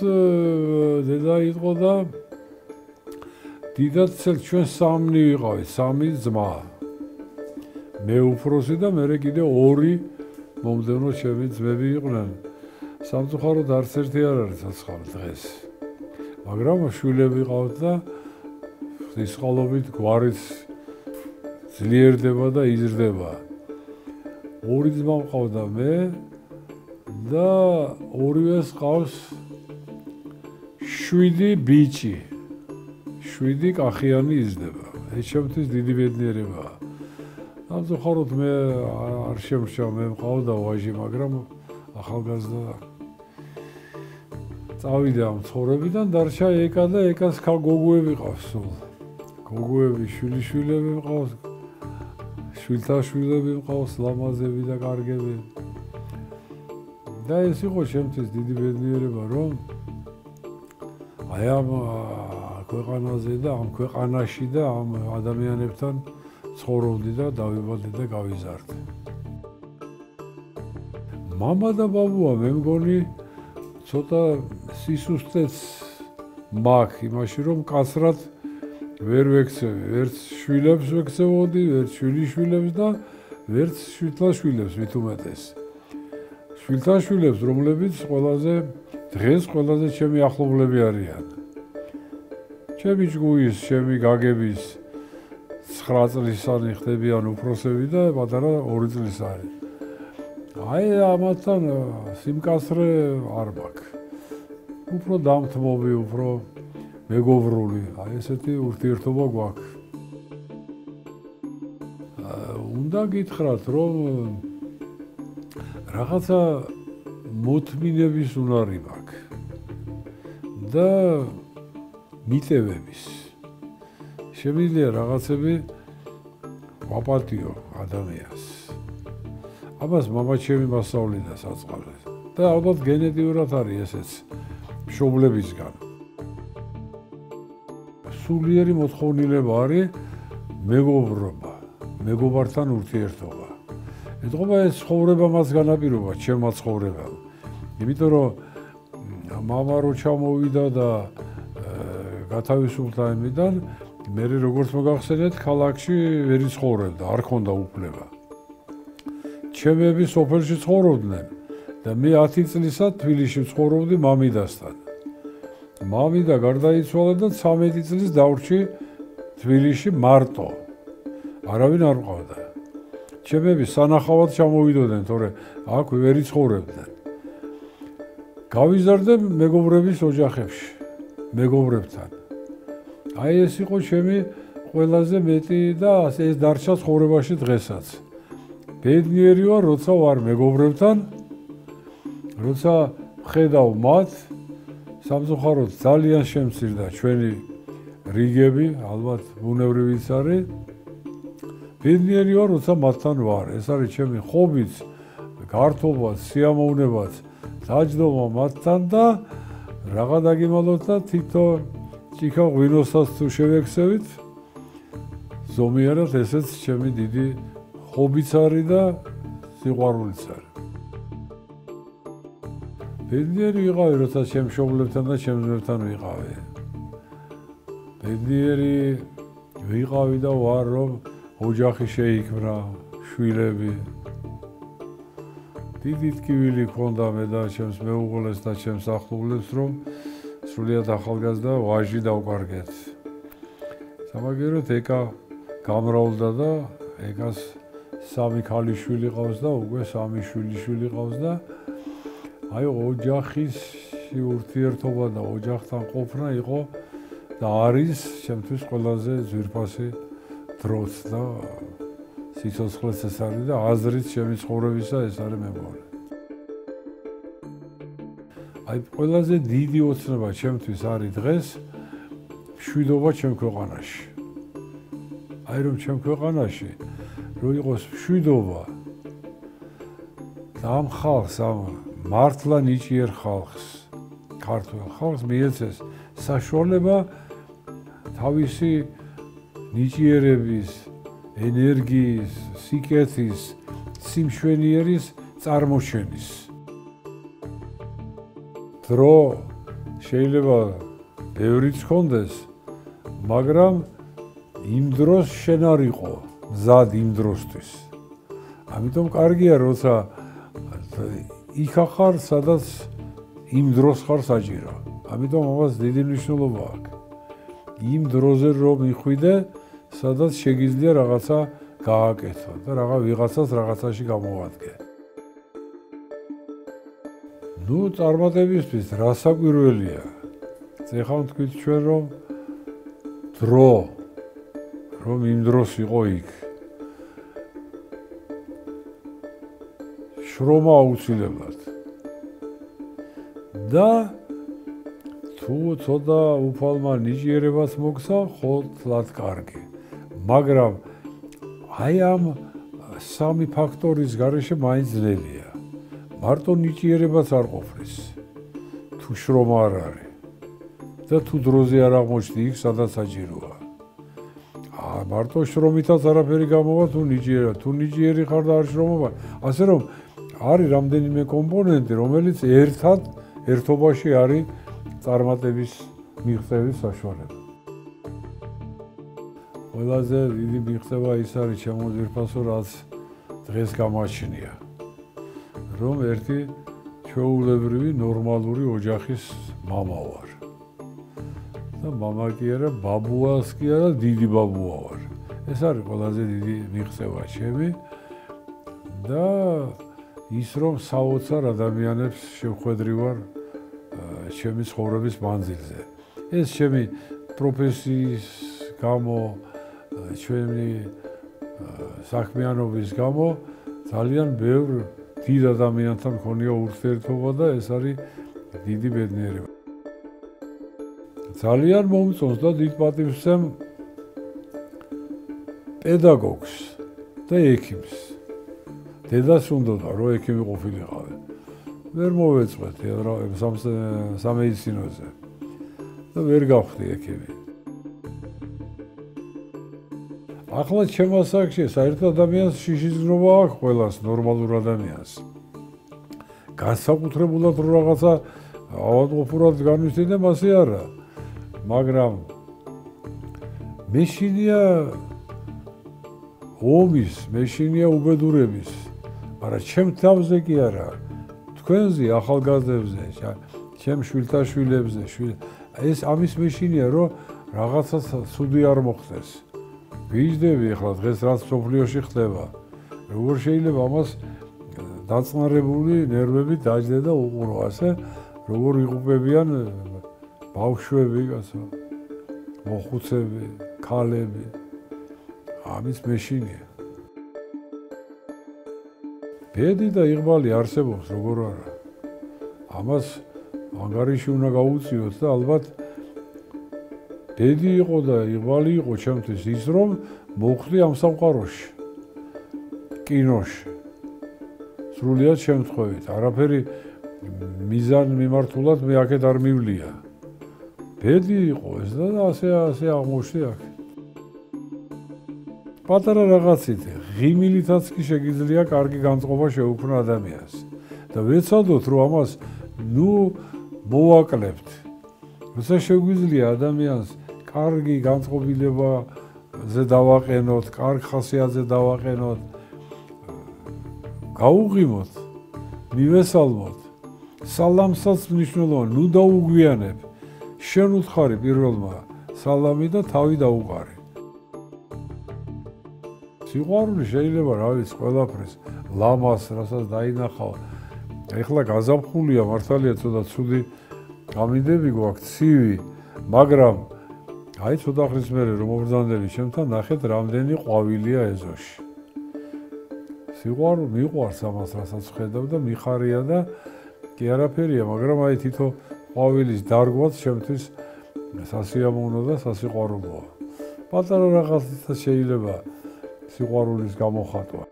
დედა იყო და დიდად ჩვენ სამნი ვიყავით, სამი ძმა. მე უფროსი და მე კიდე ორი მომდევნო ჩემი ძმები იყვნენ. სამწუხაროდ არც ერთი არ არის ცოცხალი დღეს. მაგრამ შვილები ყავთ და ღვთისმშობლობით გვარიც ძლიერდება და იზრდება. ორი ძმა მყავდა მე და ორივეს ყავს 7 ბიჭი. 7 კახიანი იზრდება. ეს ჩემთვის დიდი ბედნიერებაა. სამწუხაროდ მე არ შემრჩა, მე მყავდა ვაჟი, მაგრამ ახალგაზრდა წავიდა ამ ცხოვრებიდან, დარჩა ეკა და ეკას გოგოები ყავს სულ. გოგოები, შვილიშვილები მყავს, შვილთაშვილები მყავს, ლამაზები და კარგები. და ეს იყო ჩემთვის დიდი ბედნიერება, რომ აი ამ ქვეყანაზე და ამ ქვეყანაში და ამ ადამიანებთან ცხოვრობდი და დავიბადე და გავიზარდე. მამა და ბაბუა მე მგონი ცოტა სისუსტეც მაქვს იმაში, რომ კაცრად ვერ ვექცევი, ვერც შვილებს ვექცევოდი, ვერც შვილიშვილებს და ვერც შვილთაშვილებს მით უმეტეს. შვილთაშვილებს, რომლებიც დღეს ყველაზე ჩემი ახლობლები არიან. ჩემი ჭკუის, ჩემი გაგების 9 წლისანი ხდებიან უფროსები და პატარა 2 წლისანი. აი ამათთან სიმკაცრე არ მაქვს. უფრო დამთმობი, უფრო მეგობრული, აი ესეთი ურთიერთობა გვაქვს. უნდა გითხრათ, რომ რაღაცა მოთმინების უნარი მაქვს და მიტევების. შემიძლია რაღაცები ვაპატიო ადამიანს. ამას მამა ჩემი მასწავლიდა საწყალეს და ალბათ გენეტიურად არის ესეც მშობლებისგან. სულიერი მოთხოვნილება არის მეგობრობა, მეგობართან ურთიერთობა. ეთყობა ეს ცხოვრება მას განაპირობა, ჩემმა ცხოვრებამ. იმიტომ რომ მამა რო ჩამოვიდა და გათავისუფლდა იმიდან, მე როგორც მოგახსენეთ, ქალაქში ვერ იცხოვრებდა, არ ქონდა უფლება. ჩემები სოფელში ცხოვრობდნენ და მე 10 წლისად თბილისში ცხოვრობდი მამიდასთან. მამიდა გარდაიცვალა და 13 წლის დავრჩი თბილისში მარტო. არავინ არ მყავდა. ჩემები სანახავად ჩამოვიდოდნენ, თორე აქ ვერ იცხოვრებდნენ. გავიზარდე მეგობრების ოჯახებში, მეგობრებთან. აი ეს იყო ჩემი ყველაზე მეტი და ეს დარჩა ცხოვრებაში დღესაც. ბედნიერი ვარ, როცა ვარ მეგობრებთან, როცა ხედავ მათ, სამწუხაროდ ძალიან შემცირდა ჩვენი რიგები, ალბათ ბუნებრივიც არის. ბედნიერი ვარ, როცა მათთან ვარ. ეს არის ჩემი ხობიც, გართობაც, სიამოვნებაც, დაჯდომა მათთან და რაღა დაგიმალოთ და თითო ჭიქა ღვინოსაც თუ შევექცევით, ზომიერად ესეც ჩემი დიდი ხობიც არის და სიყვარულიც არის. ბედნიერი ვიყავი, როცა ჩემ მშობლებთან და ჩემ ძმებთან ვიყავი. ბედნიერი ვიყავი და ვარ, რომ ოჯახი შეიქმნა, შვილები. დიდი ტკივილი ჰქონდა მე და ჩემს მეუღლეს და ჩემს ახლობლებს, რომ სრულიად ახალგაზრდა ვაჟი დავკარგეთ. სამაგიეროდ ეკა გამრავლდა და ეკას 3 ქალიშვილი ყავს და უკვე 3 შვილიშვილი ყავს და აი ოჯახის ურთიერთობა და ოჯახთან ყოფნა იყო და არის ჩემთვის ყველაზე ძვირფასი დროც და სიცოცხლეც ეს არის და აზრიც ჩემი ცხოვრებისა ეს არის მე მგონი. აი ყველაზე დიდი ოცნება ჩემთვის არის დღეს მშვიდობა ჩემ ქვეყანაში. აი რომ ჩემ ქვეყანაში რო იყოს მშვიდობა და ამ ხალხს, ამ მართლა ნიჭიერ ხალხს, ქართველ ხალხს მიეცეს საშუალება თავისი ნიჭიერების, ენერგიის, სიკეთის, სიმშვენიერის წარმოჩენის. დრო შეიძლება ბევრიც ჰქონდეს, მაგრამ იმ დროს შენ არ იყო მზად იმ დროსთვის. ამიტომ კარგია, როცა იქ ახარ, სადაც იმ დროს ხარ საჭირო. ამიტომ ამას დიდი მნიშვნელობა აქვს. იმ დროზე რომ მიხვიდე, სადაც შეგიძლია რაღაცა გააკეთო და ვიღაცას რაღაცაში გამოვადგე. ნუ წარმატებისთვის რა საკვირველია? ეხლა ვთქვით ჩვენ რომ იმ დროს იყო იქ. შრომა აუცილებლად. და თუ ცოტა უფალმა ნიჭიერებას მოგცა, ხოთლად კარგი. მაგრამ აი ამ სამი ფაქტორის გარეშე მაინც ძნელია. მარტო ნიჭიერებაც არ ყოფნის. თუ შრომა არ არის. და თუ დროზე არ აღმოჩნდი იქ, სადაც საჭიროა. მარტო შრომითაც არაფერი გამოვა, თუ ნიჭიერი ხარ და არ შრომობა. ასე რომ არის რამდენიმე კომპონენტი, რომელიც ერთობაში არის წარმატების მიღწევის საშუალება. ყველაზე დიდი მიღწევა ის არის ჩემო ძვირფასო, რაც დღეს გამაჩნია. რომ ერთი ჩვეულებრივი ნორმალური ოჯახის მამა ვარ. და მამა კი არა, ბაბუას კი არა, დიდი ბაბუა ვარ. ეს არის ყველაზე დიდი მიღწევა ჩემი. და ის რომ საოცარ ადამიანებს შევხვედრი ვარ ჩემი ცხოვრების მანძილზე. ეს ჩემი პროფესიის გამო, ჩემი საქმიანობის გამო ძალიან ბევრ დიდ ადამიანთან მქონია ურთიერთობა და ეს არის დიდი ბედნიერება. ძალიან მომწონს და დიდ პატივს ვცემ პედაგოგს და ექიმს. დედას უნდოდა რომ ექიმი ყოფილიყავი. ვერ მოვეწყვეთ სამედიცინოზე და ვერ გავხდი ექიმი. ახლა ჩემ ასაკში საერთოდ ადამიანს შიშიზნობა აქვს ყველას, ნორმალურ ადამიანს. განსაკუთრებულად რომ რაღაცა ავადმყოფურად განვიცდიდე, მასე არა. მაგრამ მეშინია ომის, მეშინია უბედურების, მაგრამ ჩემ თავზე კი არა. თქვენზე, ახალგაზრდებზე, ჩემ შვილთაშვილებზე, ეს ამის მეშინია, რომ რაღაცა ცუდი არ მოხდეს. ვიждები ახლა დღეს რაც სოფლიოში ხდება. როგორ შეიძლება ამას დაწყნარებული ნერვები დაждე და უყურო, ასე როგორ იღუპებიან ბავშვები, ასე მოხუცები, ქალები. ამის მეშინია. ბედი და იღბალი არსებობს, როგორ არა. ამას ანგარიში უნდა გაუწიოთ და ალბათ ბედი იყო და იღბალი იყო ჩემთვის ის, რომ მოვხვდი ამ სამყაროში, კინოში. სრულიად შემთხვევით, არაფერი მიზან მიმართულად მე აქეთ არ მივლია. ბედი იყო ეს და ასე აღმოჩნდი აქ. პატარა რაღაცით, ღიმილითაც კი შეგიძლია კარგი განწყობა შეუქმნა ადამიანს. და ვეცადოთ, რომ ამას მოვაკლებთ. როცა შეგვიძლია ადამიანს კარგი განწყობილებაზე დავაყენოთ, კარგ ხასიათზე დავაყენოთ, გაუღიმოთ, მივესალმოთ. სალამსაც მნიშვნელოვანი, დაუგვიანებ. შენ უთხარი პირველმა სალამი და თავი დაუყარი. სიყვარული შეიძლება რა ვიცი ყველაფრის, ლამას, რასაც დაინახავ. ეხლა გაზაფხულია, მართალია ცოტა ცუდი გამინდები გვაქვს, ცივი, მაგრამ აი ცოტა ხნის მერე რომ მობრძანდები ჩემთან, ნახეთ რამდენი ყვავილია ეზოში. სიყვარული მიყვარს ამას, რასაც ხედავ და მიხარია და კი არაფერია, მაგრამ აი თითო ყვავილის დარგვაც ჩემთვის სასიამოვნო და სასიყვარულოა. პატარა რაღაცა შეიძლება სიყვარულის გამოხატვა.